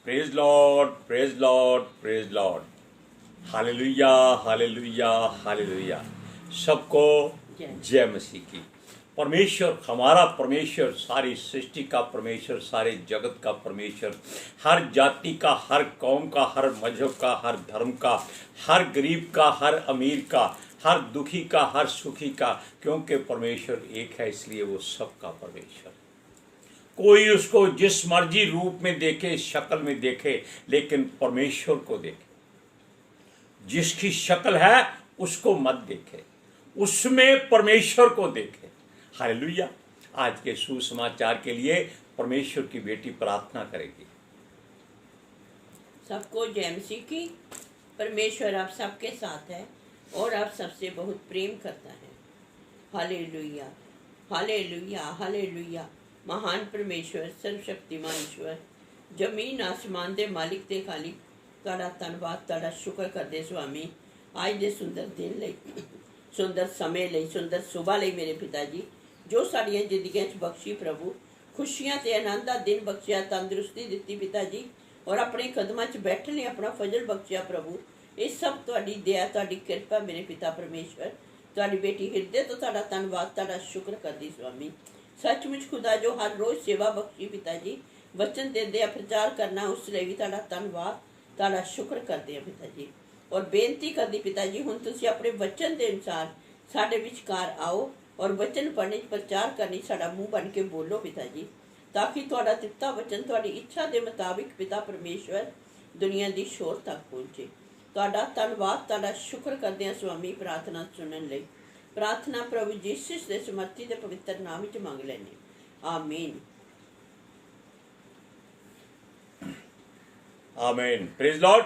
Praise Lord, praise Lord, praise Lord. Hallelujah, hallelujah, hallelujah. सबको जय मसीह की। परमेश्वर, हमारा परमेश्वर, सारी सृष्टि का परमेश्वर, सारे जगत का परमेश्वर, हर जाति का, हर कौम का, हर मजहब का, हर धर्म का, हर गरीब का, हर अमीर का, हर दुखी का, हर सुखी का, क्योंकि परमेश्वर एक है, इसलिए वो सबका परमेश्वर। कोई उसको जिस मर्जी रूप में देखे, शक्ल में देखे, लेकिन परमेश्वर को देखे। जिसकी शक्ल है उसको मत देखे, उसमें परमेश्वर को देखे। हालेलुया। आज के सुसमाचार के लिए परमेश्वर की बेटी प्रार्थना करेगी। सबको जय मसीह की। परमेश्वर आप सबके साथ है और आप सबसे बहुत प्रेम करता है। Hallelujah, hallelujah, hallelujah. महान परमेश्वर, सर्वशक्तिमान ईश्वर, जमीन आसमान दे मालिक ते खालिक, तुहाडा धन्नवाद, तुहाडा शुक्र करदे स्वामी आज दे सुंदर दिन लई, सुंदर समय लई, सुंदर सुबह लई मेरे पिता जी, जो साड़ियां जिंदगियां च बख्शी प्रभु, खुशियां ते आनंद दा दिन बख्शिया, तंदुरुस्ती दित्ती पिता जी, और अपने कदमां च बैठने अपना फजल बख्शिया प्रभु। ये सब तुहाडी दया, तुहाडी कृपा मेरे पिता परमेश्वर। तुहाडी बेटी हृदय तो तुहाडा धन्नवाद, तुहाडा शुक्र करदी स्वामी। सचमुच खुदा जो हर रोज सेवा बख्शी पिता जी, वचन देंदे प्रचार करना, उस लिए भी तुहाडा धन्नवाद, तुहाडा शुक्र करते हैं पिता जी। और बेनती करदी पिता जी, हुण तुसीं अपने वचन के अनुसार साडे विचकार आओ और वचन पढ़ने प्रचार करनी, साडा मुंह बन के बोलो पिता जी, ताकि तुहाडा दिता वचन तुहाडी इच्छा के मुताबिक पिता परमेश्वर दुनिया की शोर तक पहुंचे। तुहाडा धन्नवाद, तुहाडा शुक्र करदे हां स्वामी। प्रार्थना सुनने लई प्रार्थना प्रभु यीशु दे समर्थी ते पवित्र नाम विच मंग लैने, आमीन, आमीन। Praise Lord.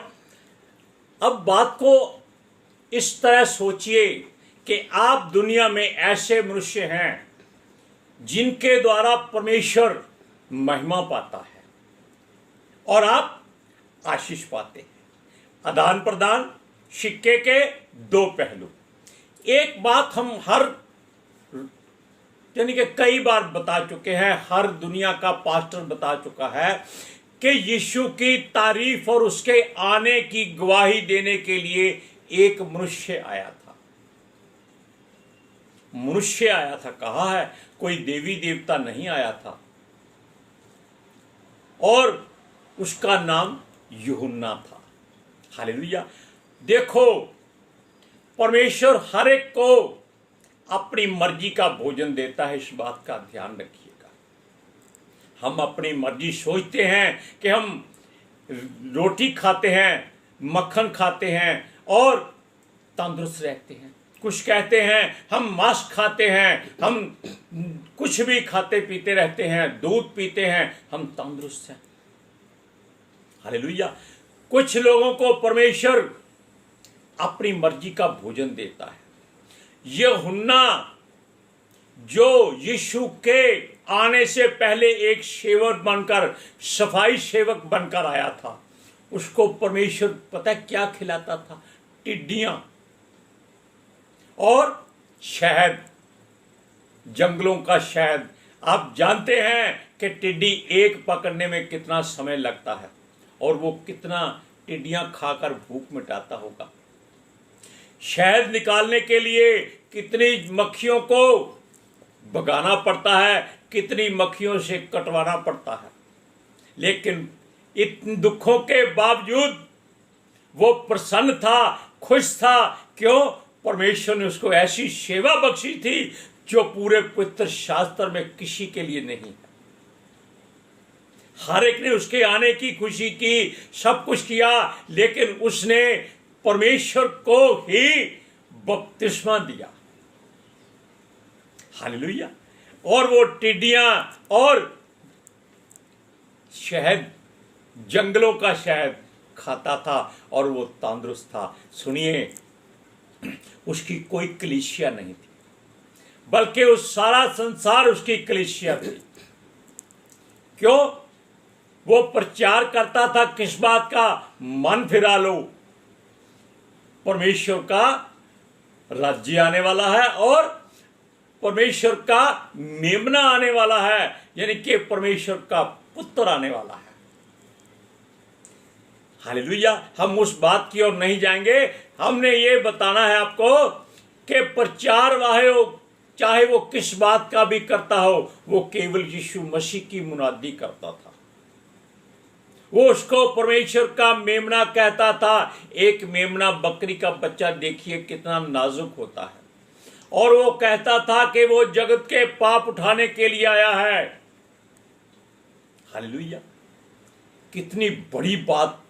अब बात को इस तरह सोचिए कि आप दुनिया में ऐसे मनुष्य हैं जिनके द्वारा परमेश्वर महिमा पाता है और आप आशीष पाते हैं। आदान प्रदान सिक्के के दो पहलू। एक बात हम यानी कि कई बार बता चुके हैं, हर दुनिया का पास्टर बता चुका है कि यीशु की तारीफ और उसके आने की गवाही देने के लिए एक मनुष्य आया था। मनुष्य आया था, कहा है, कोई देवी देवता नहीं आया था। और उसका नाम यूहन्ना था। हालेलुया। देखो, परमेश्वर हर एक को अपनी मर्जी का भोजन देता है, इस बात का ध्यान रखिएगा। हम अपनी मर्जी सोचते हैं कि हम रोटी खाते हैं, मक्खन खाते हैं और तंदुरुस्त रहते हैं। कुछ कहते हैं हम मांस खाते हैं, हम कुछ भी खाते पीते रहते हैं, दूध पीते हैं, हम तंदुरुस्त हैं। हालेलुया। कुछ लोगों को परमेश्वर अपनी मर्जी का भोजन देता है। यूहन्ना जो यीशु के आने से पहले एक सेवक बनकर, सफाई सेवक बनकर आया था, उसको परमेश्वर पता है क्या खिलाता था? टिड्डियां और शहद, जंगलों का शहद। आप जानते हैं कि टिड्डी एक पकड़ने में कितना समय लगता है और वो कितना टिड्डियां खाकर भूख मिटाता होगा। शहद निकालने के लिए कितनी मक्खियों को भगाना पड़ता है, कितनी मक्खियों से कटवाना पड़ता है, लेकिन इन दुखों के बावजूद वो प्रसन्न था, खुश था। क्यों? परमेश्वर ने उसको ऐसी सेवा बख्शी थी जो पूरे पवित्र शास्त्र में किसी के लिए नहीं है। हर एक ने उसके आने की खुशी की, सब कुछ किया, लेकिन उसने परमेश्वर को ही बपतिस्मा दिया। हालेलुया। और वो टिड्डियां और शहद, जंगलों का शहद खाता था और वो तंदुरुस्त था। सुनिए, उसकी कोई कलीसिया नहीं थी, बल्कि उस सारा संसार उसकी कलीसिया थी। क्यों? वो प्रचार करता था किस बात का? मन फिरा लो, परमेश्वर का राज्य आने वाला है और परमेश्वर का मेमना आने वाला है, यानी कि परमेश्वर का पुत्र आने वाला है। हालेलुया। हम उस बात की ओर नहीं जाएंगे। हमने ये बताना है आपको कि प्रचार चाहे वो किस बात का भी करता हो, वो केवल यीशु मसीह की मुनादी करता था। वो उसको परमेश्वर का मेमना कहता था। एक मेमना बकरी का बच्चा देखिए कितना नाजुक होता है, और वो कहता था कि वो जगत के पाप उठाने के लिए आया है। हालेलुया। कितनी बड़ी बात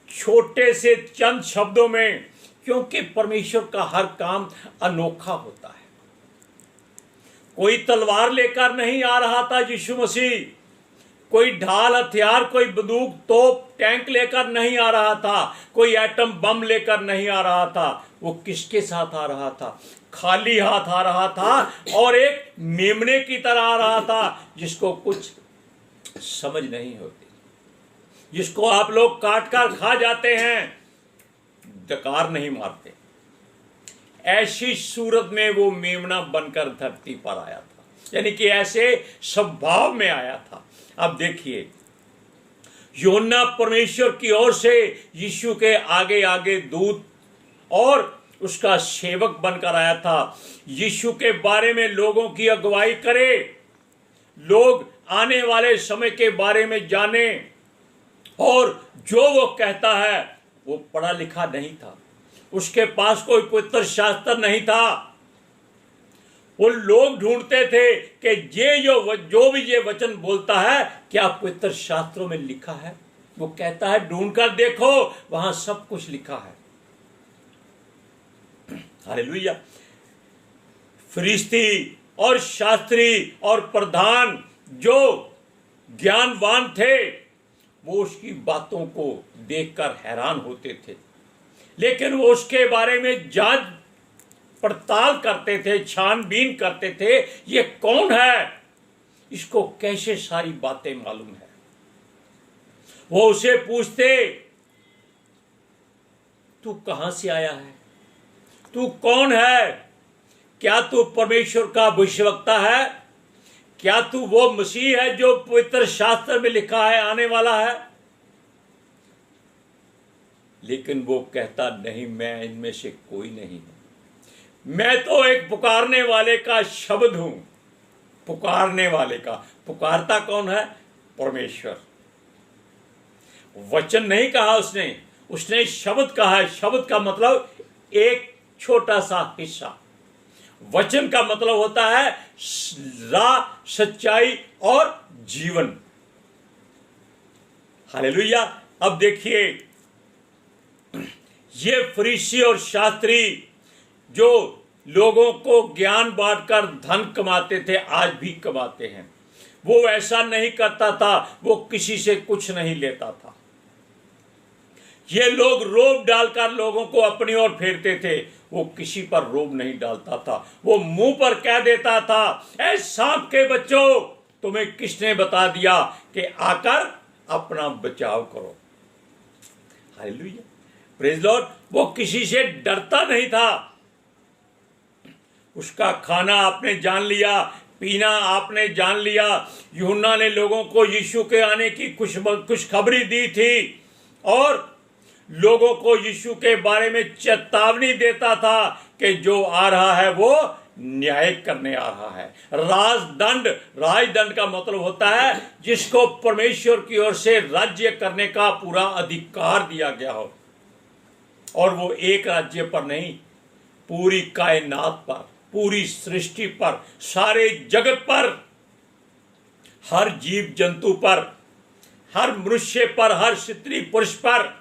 छोटे से चंद शब्दों में, क्योंकि परमेश्वर का हर काम अनोखा होता है। कोई तलवार लेकर नहीं आ रहा था यीशु मसीह, कोई ढाल हथियार, कोई बंदूक तोप टैंक लेकर नहीं आ रहा था, कोई एटम बम लेकर नहीं आ रहा था। वो किसके साथ आ रहा था? खाली हाथ आ रहा था, और एक मेमने की तरह आ रहा था जिसको कुछ समझ नहीं होती, जिसको आप लोग काट कर खा जाते हैं, डकार नहीं मारते। ऐसी सूरत में वो मेमना बनकर धरती पर आया था, यानी कि ऐसे स्वभाव में आया था। अब देखिए, यूहन्ना परमेश्वर की ओर से यीशु के आगे आगे दूत और उसका सेवक बनकर आया था। यीशु के बारे में लोगों की अगुवाई करे, लोग आने वाले समय के बारे में जाने, और जो वो कहता है वो पढ़ा लिखा नहीं था, उसके पास कोई पवित्र शास्त्र नहीं था। वो लोग ढूंढते थे कि जो भी ये वचन बोलता है क्या पवित्र शास्त्रों में लिखा है। वो कहता है ढूंढ कर देखो, वहां सब कुछ लिखा है। हालेलुया। फरिश्ती और शास्त्री और प्रधान जो ज्ञानवान थे, वो उसकी बातों को देखकर हैरान होते थे, लेकिन वो उसके बारे में जांच पड़ताल करते थे, छानबीन करते थे। ये कौन है, इसको कैसे सारी बातें मालूम है। वो उसे पूछते, तू कहां से आया है, तू कौन है, क्या तू परमेश्वर का भविष्यवक्ता है, क्या तू वो मसीह है जो पवित्र शास्त्र में लिखा है आने वाला है। लेकिन वो कहता नहीं, मैं इनमें से कोई नहीं हूं, मैं तो एक पुकारने वाले का शब्द हूं। पुकारने वाले का, पुकारता कौन है? परमेश्वर। वचन नहीं कहा उसने शब्द कहा है। शब्द का मतलब एक छोटा सा हिस्सा। वचन का मतलब होता है राह, सच्चाई और जीवन। हालेलुया। अब देखिए, ये फरीसी और शास्त्री जो लोगों को ज्ञान बांटकर धन कमाते थे, आज भी कमाते हैं। वो ऐसा नहीं करता था, वो किसी से कुछ नहीं लेता था। ये लोग रोब डालकर लोगों को अपनी ओर फेरते थे, वो किसी पर रोब नहीं डालता था। वो मुंह पर कह देता था, ऐ सांप के बच्चों, तुम्हें किसने बता दिया कि आकर अपना बचाव करो। Hallelujah, praise Lord. वो किसी से डरता नहीं था। उसका खाना आपने जान लिया, पीना आपने जान लिया। यूहन्ना ने लोगों को यीशु के आने की खुशखबरी दी थी, और लोगों को यीशु के बारे में चेतावनी देता था कि जो आ रहा है वो न्याय करने आ रहा है। राजदंड का मतलब होता है जिसको परमेश्वर की ओर से राज्य करने का पूरा अधिकार दिया गया हो, और वो एक राज्य पर नहीं, पूरी कायनात पर, पूरी सृष्टि पर, सारे जगत पर, हर जीव जंतु पर, हर मनुष्य पर, हर स्त्री पुरुष पर,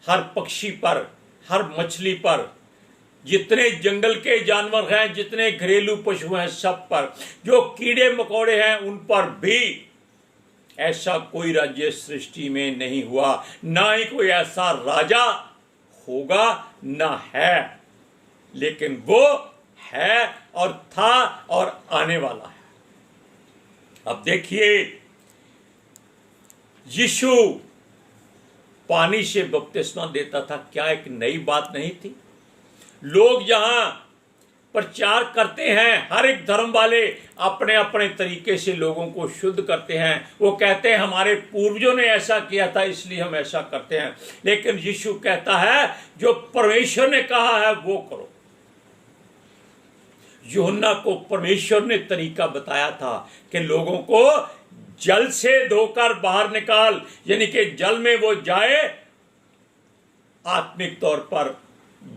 हर पक्षी पर, हर मछली पर, जितने जंगल के जानवर हैं, जितने घरेलू पशु हैं, सब पर, जो कीड़े मकोड़े हैं उन पर भी। ऐसा कोई राज्य सृष्टि में नहीं हुआ, ना ही कोई ऐसा राजा होगा, ना है, लेकिन वो है और था और आने वाला है। अब देखिए, यीशु पानी से बपतिस्मा देता था। क्या एक नई बात नहीं थी? लोग यहां प्रचार करते हैं। हर एक धर्म वाले अपने अपने तरीके से लोगों को शुद्ध करते हैं। वो कहते हैं हमारे पूर्वजों ने ऐसा किया था इसलिए हम ऐसा करते हैं, लेकिन यीशु कहता है जो परमेश्वर ने कहा है वो करो। यूहन्ना को परमेश्वर ने तरीका बताया था कि लोगों को जल से धोकर बाहर निकाल, यानी कि जल में वो जाए, आत्मिक तौर पर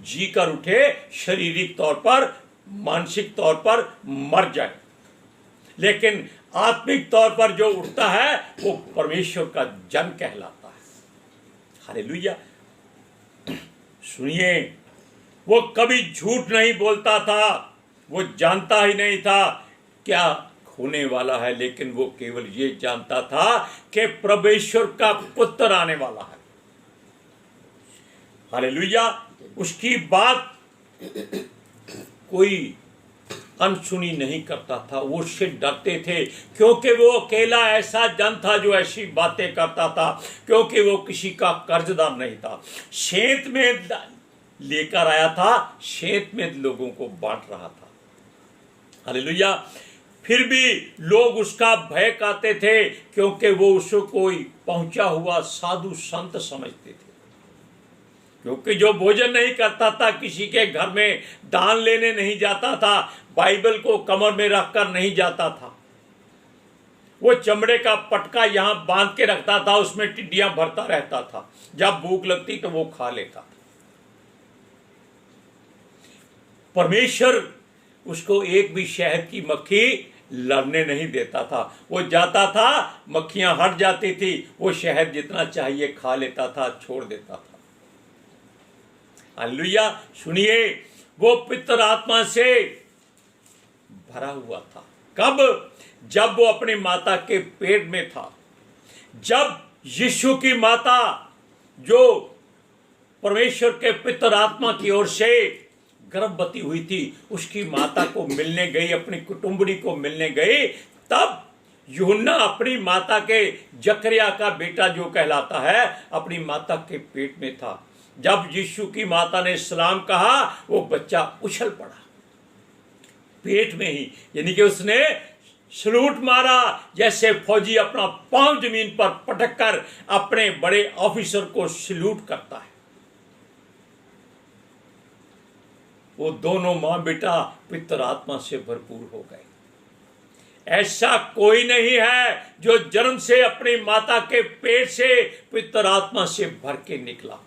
जी कर उठे, शारीरिक तौर पर, मानसिक तौर पर मर जाए, लेकिन आत्मिक तौर पर जो उठता है वो परमेश्वर का जन कहलाता है। हालेलुया। सुनिए, वो कभी झूठ नहीं बोलता था, वो जानता ही नहीं था क्या होने वाला है, लेकिन वो केवल ये जानता था कि परमेश्वर का पुत्र आने वाला है। हालेलुया। उसकी बात कोई अनसुनी नहीं करता था, वो उससे डरते थे, क्योंकि वो अकेला ऐसा जन था जो ऐसी बातें करता था, क्योंकि वो किसी का कर्जदार नहीं था। शेत में लेकर आया था, शेत में लोगों को बांट रहा था। हालेलुया। फिर भी लोग उसका भय करते थे, क्योंकि वो उसको कोई पहुंचा हुआ साधु संत समझते थे, क्योंकि जो भोजन नहीं करता था, किसी के घर में दान लेने नहीं जाता था, बाइबल को कमर में रखकर नहीं जाता था, वो चमड़े का पटका यहां बांध के रखता था, उसमें टिड्डियां भरता रहता था, जब भूख लगती तो वो खा लेता था। परमेश्वर उसको एक भी शहद की मक्खी लड़ने नहीं देता था। वो जाता था, मक्खियां हट जाती थी, वो शहद जितना चाहिए खा लेता था, छोड़ देता था। हालेलुया। सुनिए, वो पितर आत्मा से भरा हुआ था। कब? जब वो अपनी माता के पेट में था। जब यीशु की माता जो परमेश्वर के पितर आत्मा की ओर से गर्भवती हुई थी, उसकी माता को मिलने गई, अपनी कुटुंबड़ी को मिलने गई, तब यूहन्ना अपनी माता के जकरिया का बेटा जो कहलाता है, अपनी माता के पेट में था। जब यीशु की माता ने सलाम कहा, वो बच्चा उछल पड़ा पेट में ही, यानी कि उसने सलूट मारा, जैसे फौजी अपना पांव जमीन पर पटक कर अपने बड़े ऑफिसर को सलूट करता है। वो दोनों मां बेटा पितर आत्मा से भरपूर हो गए। ऐसा कोई नहीं है जो जन्म से अपनी माता के पेट से पितर आत्मा से भर के निकला।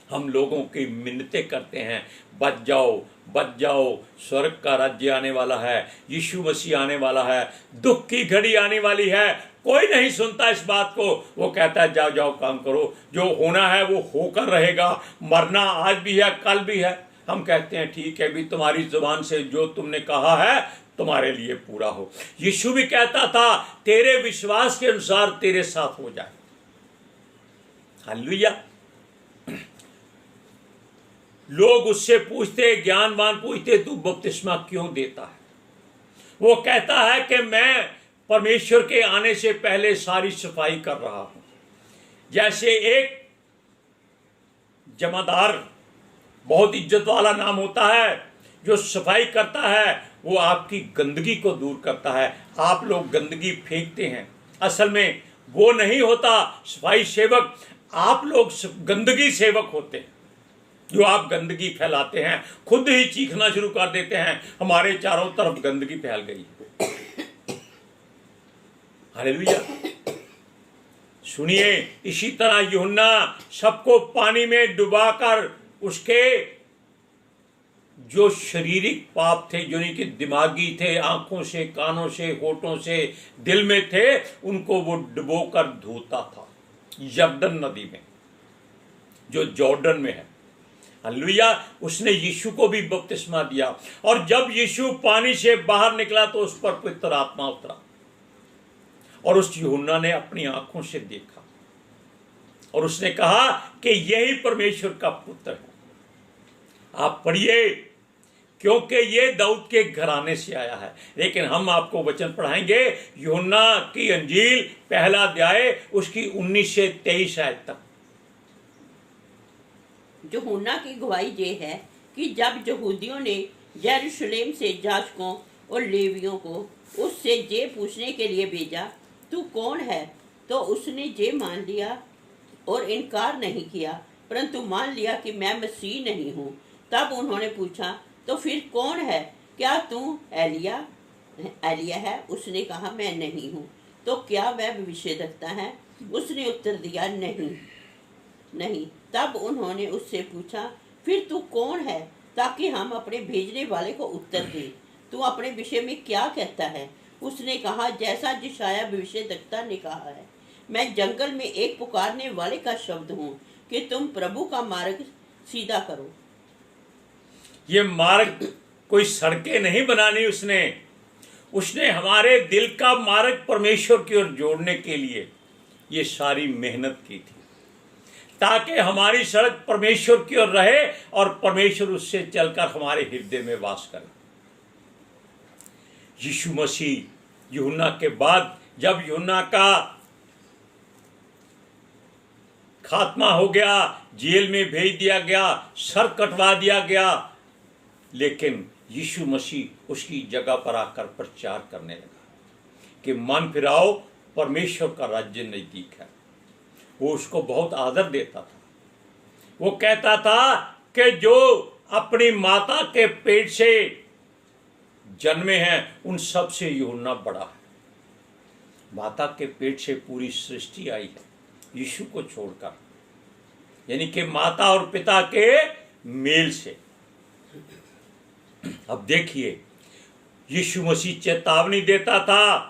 हम लोगों की मिन्नतें करते हैं, बच जाओ बच जाओ, स्वर्ग का राज्य आने वाला है, यीशु मसीह आने वाला है, दुख की घड़ी आने वाली है। कोई नहीं सुनता इस बात को। वो कहता है जाओ जाओ काम करो, जो होना है वो होकर रहेगा, मरना आज भी है कल भी है। हम कहते हैं ठीक है भी, तुम्हारी जुबान से जो तुमने कहा है तुम्हारे लिए पूरा हो। यीशु भी कहता था तेरे विश्वास के अनुसार तेरे साथ हो जाए। हालेलुया। लोग उससे पूछते, ज्ञानवान पूछते, तू बपतिस्मा क्यों देता है? वो कहता है कि मैं परमेश्वर के आने से पहले सारी सफाई कर रहा हूं। जैसे एक जमादार, बहुत इज्जत वाला नाम होता है, जो सफाई करता है, वो आपकी गंदगी को दूर करता है। आप लोग गंदगी फेंकते हैं, असल में वो नहीं होता सफाई सेवक, आप लोग गंदगी सेवक होते हैं, जो आप गंदगी फैलाते हैं, खुद ही चीखना शुरू कर देते हैं हमारे चारों तरफ गंदगी फैल गई। हालेलुया। सुनिए, इसी तरह यूहन्ना सबको पानी में डुबाकर उसके जो शारीरिक पाप थे, जो कि दिमागी थे, आंखों से, कानों से, होठों से, दिल में थे, उनको वो डुबोकर धोता था यरदन नदी में, जो जॉर्डन में है। हालेलुया। उसने यीशु को भी बपतिस्मा दिया, और जब यीशु पानी से बाहर निकला तो उस पर पवित्र आत्मा उतरा, और उस यूहन्ना ने अपनी आंखों से देखा, और उसने कहा कि यही परमेश्वर का पुत्र है। आप पढ़िए, क्योंकि ये दाऊद के घराने से आया है। लेकिन हम आपको वचन पढ़ाएंगे, यूहन्ना की अंजील पहला अध्याय उसकी 19 से 23 आयत तक। यूहन्ना की गवाही ये है कि जब यहूदियों ने यरूशलेम से जाजकों और लेवियों को उससे ये पूछने के लिए भेजा, तू कौन है? तो उसने ये मान लिया और इनकार नहीं किया, परंतु मान लिया कि मैं मसीह नहीं हूँ। तब उन्होंने पूछा, तो फिर कौन है? क्या तू एलिया है? उसने कहा, मैं नहीं हूँ। तो क्या वह भविष्यद्वक्ता है? उसने उत्तर दिया, नहीं। तब उन्होंने उससे पूछा, फिर तू कौन है, ताकि हम अपने भेजने वाले को उत्तर दें। तू अपने विषय में क्या कहता है? उसने कहा, जैसा यशायाह भविष्यद्वक्ता ने कहा है, मैं जंगल में एक पुकारने वाले का शब्द हूँ कि तुम प्रभु का मार्ग सीधा करो। ये मार्ग कोई सड़कें नहीं बनानी, उसने हमारे दिल का मार्ग परमेश्वर की ओर जोड़ने के लिए ये सारी मेहनत की थी, ताकि हमारी सड़क परमेश्वर की ओर रहे और परमेश्वर उससे चलकर हमारे हृदय में वास करे। यीशु मसीह यूहन्ना के बाद जब यूहन्ना का खात्मा हो गया, जेल में भेज दिया गया, सर कटवा दिया गया, लेकिन यीशु मसीह उसकी जगह पर आकर प्रचार करने लगा कि मन फिराओ, परमेश्वर का राज्य नजदीक है। वो उसको बहुत आदर देता था। वो कहता था कि जो अपनी माता के पेट से जन्मे हैं उन सब से यूहन्ना बड़ा है। माता के पेट से पूरी सृष्टि आई है यीशु को छोड़कर, यानी कि माता और पिता के मेल से। अब देखिए, यीशु मसीह चेतावनी देता था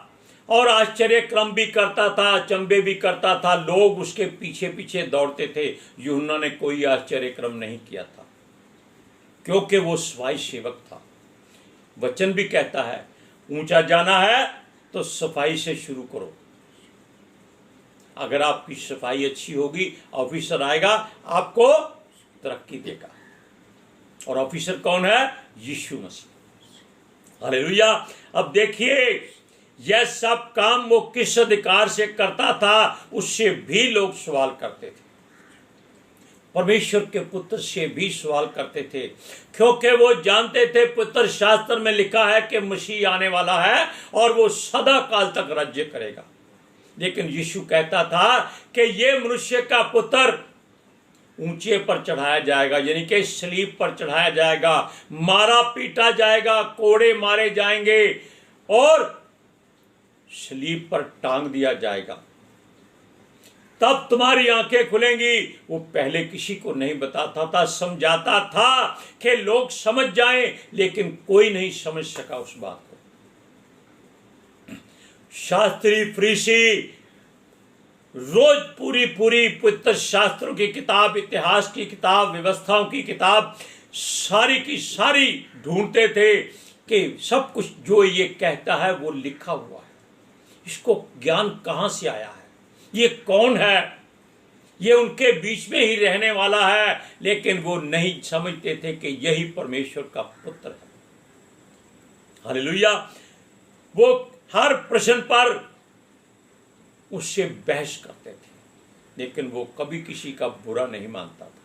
और आश्चर्य क्रम भी करता था, अचंभे भी करता था। लोग उसके पीछे पीछे दौड़ते थे। यूहन्ना ने कोई आश्चर्य क्रम नहीं किया था, क्योंकि वो सफाई सेवक था। वचन भी कहता है, ऊंचा जाना है तो सफाई से शुरू करो। अगर आपकी सफाई अच्छी होगी, ऑफिसर आएगा आपको तरक्की देगा। और ऑफिसर कौन है? यीशु मसीह। हालेलुया। अब देखिए, यह सब काम वो किस अधिकार से करता था, उससे भी लोग सवाल करते थे। परमेश्वर के पुत्र से भी सवाल करते थे, क्योंकि वो जानते थे पवित्र शास्त्र में लिखा है कि मसीह आने वाला है और वो सदा काल तक राज्य करेगा। लेकिन यीशु कहता था कि ये मनुष्य का पुत्र ऊंचे पर चढ़ाया जाएगा, यानी कि सलीब पर चढ़ाया जाएगा, मारा पीटा जाएगा, कोड़े मारे जाएंगे और सलीब पर टांग दिया जाएगा, तब तुम्हारी आंखें खुलेंगी। वो पहले किसी को नहीं बताता था, समझाता था कि लोग समझ जाएं, लेकिन कोई नहीं समझ सका उस बात को। शास्त्री फरीसी रोज पूरी पवित्र शास्त्रों की किताब, इतिहास की किताब, व्यवस्थाओं की किताब सारी की सारी ढूंढते थे कि सब कुछ जो ये कहता है वो लिखा हुआ है। इसको ज्ञान कहां से आया है? ये कौन है? ये उनके बीच में ही रहने वाला है, लेकिन वो नहीं समझते थे कि यही परमेश्वर का पुत्र है। हालेलुया। वो हर प्रश्न पर उससे बहस करते थे, लेकिन वो कभी किसी का बुरा नहीं मानता था,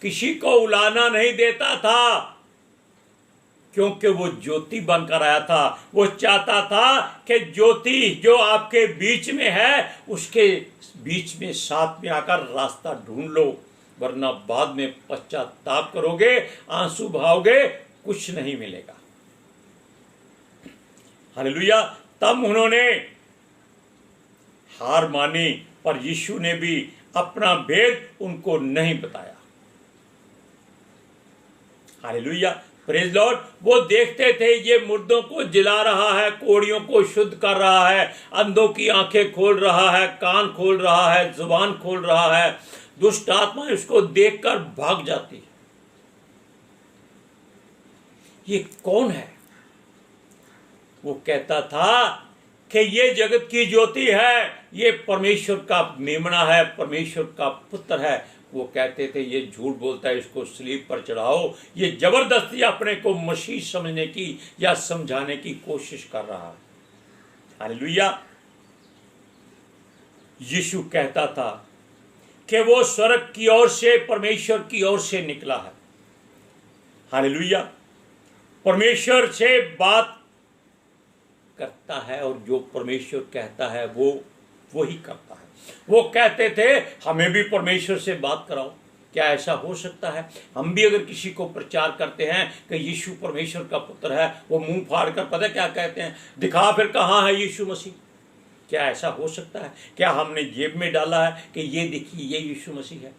किसी को उलाना नहीं देता था, क्योंकि वो ज्योति बनकर आया था। वो चाहता था कि ज्योति जो आपके बीच में है, उसके बीच में साथ में आकर रास्ता ढूंढ लो, वरना बाद में पश्चाताप करोगे, आंसू बहाओगे, कुछ नहीं मिलेगा। हालेलुया। तब उन्होंने हार मानी, पर यीशु ने भी अपना भेद उनको नहीं बताया। Hallelujah, praise Lord. वो देखते थे ये मुर्दों को जिला रहा है, कोड़ियों को शुद्ध कर रहा है, अंधों की आंखें खोल रहा है, कान खोल रहा है, जुबान खोल रहा है। दुष्ट आत्मा उसको देखकर भाग जाती है। ये कौन है? वो कहता था कि ये जगत की ज्योति है, ये परमेश्वर का मेमना है, परमेश्वर का पुत्र है। वो कहते थे ये झूठ बोलता है, इसको सलीब पर चढ़ाओ। ये जबरदस्ती अपने को मसीह समझने की या समझाने की कोशिश कर रहा है। हालेलुया। यीशु कहता था कि वो स्वर्ग की ओर से, परमेश्वर की ओर से निकला है। हालेलुया। परमेश्वर से बात करता है और जो परमेश्वर कहता है वो ही करता है। वो कहते थे हमें भी परमेश्वर से बात कराओ। क्या ऐसा हो सकता है? हम भी अगर किसी को प्रचार करते हैं कि यीशु परमेश्वर का पुत्र है, वो मुंह फाड़ कर पता क्या कहते हैं, दिखा फिर कहाँ है यीशु मसीह। क्या ऐसा हो सकता है? क्या हमने जेब में डाला है कि ये देखिए ये यीशु मसीह है?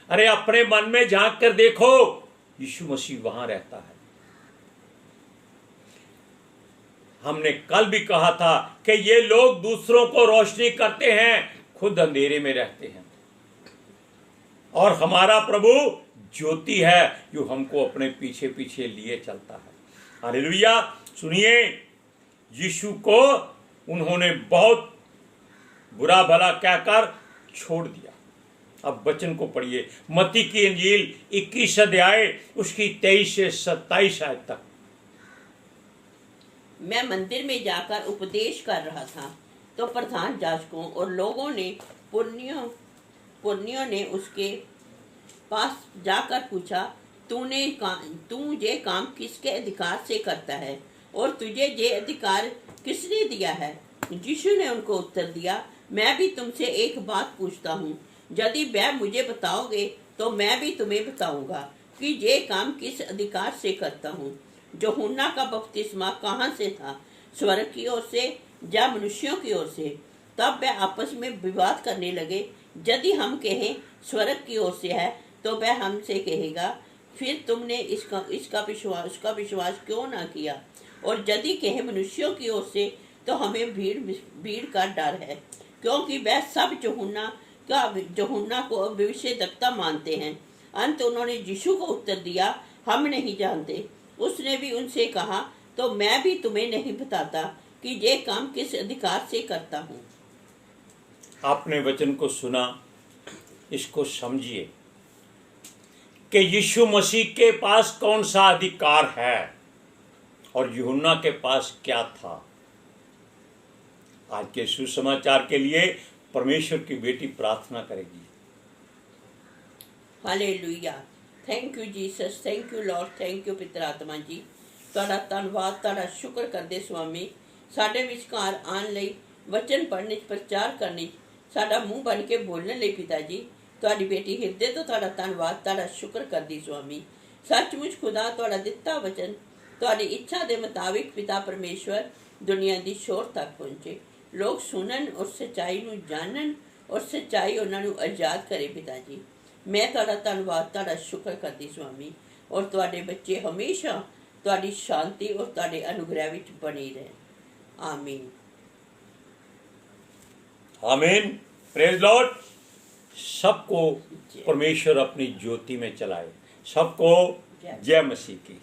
अरे अपने मन में झांक कर देखो, यीशु मसीह वहां रहता है। हमने कल भी कहा था कि ये लोग दूसरों को रोशनी करते हैं, खुद अंधेरे में रहते हैं। और हमारा प्रभु ज्योति है जो हमको अपने पीछे पीछे लिए चलता है। हालेलुया। सुनिए, यीशु को उन्होंने बहुत बुरा भला कहकर छोड़ दिया। अब वचन को पढ़िए, मत्ती की इंजील 21 अध्याय उसकी 23 से 27 आयत तक। मैं मंदिर में जाकर उपदेश कर रहा था तो प्रधान याजकों और लोगों ने पुन्नियों ने उसके पास जाकर पूछा, तू ये काम किसके अधिकार से करता है और तुझे ये अधिकार किसने दिया है? यीशु ने उनको उत्तर दिया, मैं भी तुमसे एक बात पूछता हूँ, यदि वह मुझे बताओगे तो मैं भी तुम्हें बताऊंगा कि ये काम किस अधिकार से करता हूँ। यूहन्ना का बपतिस्मा कहाँ से था, स्वर्ग की ओर से या मनुष्यों की ओर से? तब वे आपस में विवाद करने लगे। यदि हम कहें स्वर्ग की ओर से है तो वह हमसे कहेगा, फिर तुमने उसका विश्वास क्यों ना किया? और यदि कहें मनुष्यों की ओर से तो हमें भीड़ का डर है, क्योंकि वह सब यूहन्ना को भविष्यद्वक्ता मानते हैं। अंत उन्होंने यीशु को उत्तर दिया, हम नहीं जानते। उसने भी उनसे कहा, तो मैं भी तुम्हें नहीं बताता कि ये काम किस अधिकार से करता हूँ। आपने वचन को सुना, इसको समझिए कि यीशु मसीह के पास कौन सा अधिकार है और यूहन्ना के पास क्या था। आज के सुसमाचार के लिए परमेश्वर की बेटी प्रार्थना करेगी। Hallelujah. Thank you Jesus, thank you Lord, thank you पिता आत्मा जी। ਤੁਹਾਡਾ ਧੰਨਵਾਦ, ਤੁਹਾਡਾ ਸ਼ੁਕਰ ਕਰਦੇ स्वामी, ਸਾਡੇ ਵਿਚਕਾਰ ਆਉਣ ਲਈ, वचन पढ़ने प्रचार करने, साडा मूँह बन के बोलने ਲਈ पिता जी। ਤੁਹਾਡੀ बेटी ਹਿਰਦੇ ਤੋਂ ਤੁਹਾਡਾ ਧੰਨਵਾਦ, ਤੁਹਾਡਾ ਸ਼ੁਕਰ ਕਰਦੀ स्वामी। सचमुच खुदा ਤੁਹਾਡਾ ਦਿੱਤਾ वचन ਤੁਹਾਡੀ ਇੱਛਾ ਦੇ ਮੁਤਾबिक पिता परमेश्वर दुनिया की छोर तक पहुँचे, लोग सुनन और सच्चाई ਨੂੰ जानन और सच्चाई ਉਹਨਾਂ ਨੂੰ आजाद करे पिता जी। मैं ਤੁਹਾਡਾ ਧੰਨਵਾਦ, ਤੁਹਾਡਾ ਸ਼ੁਕਰ ਕਰਦੀ स्वामी। और ਤੁਹਾਡੇ ਬੱਚੇ हमेशा ਤੁਹਾਡੀ शांति और ਤੁਹਾਡੇ अनुग्रह ਵਿੱਚ बने रहें। आमीन आमीन। Praise Lord. सबको परमेश्वर अपनी ज्योति में चलाए। सबको जय मसीह की।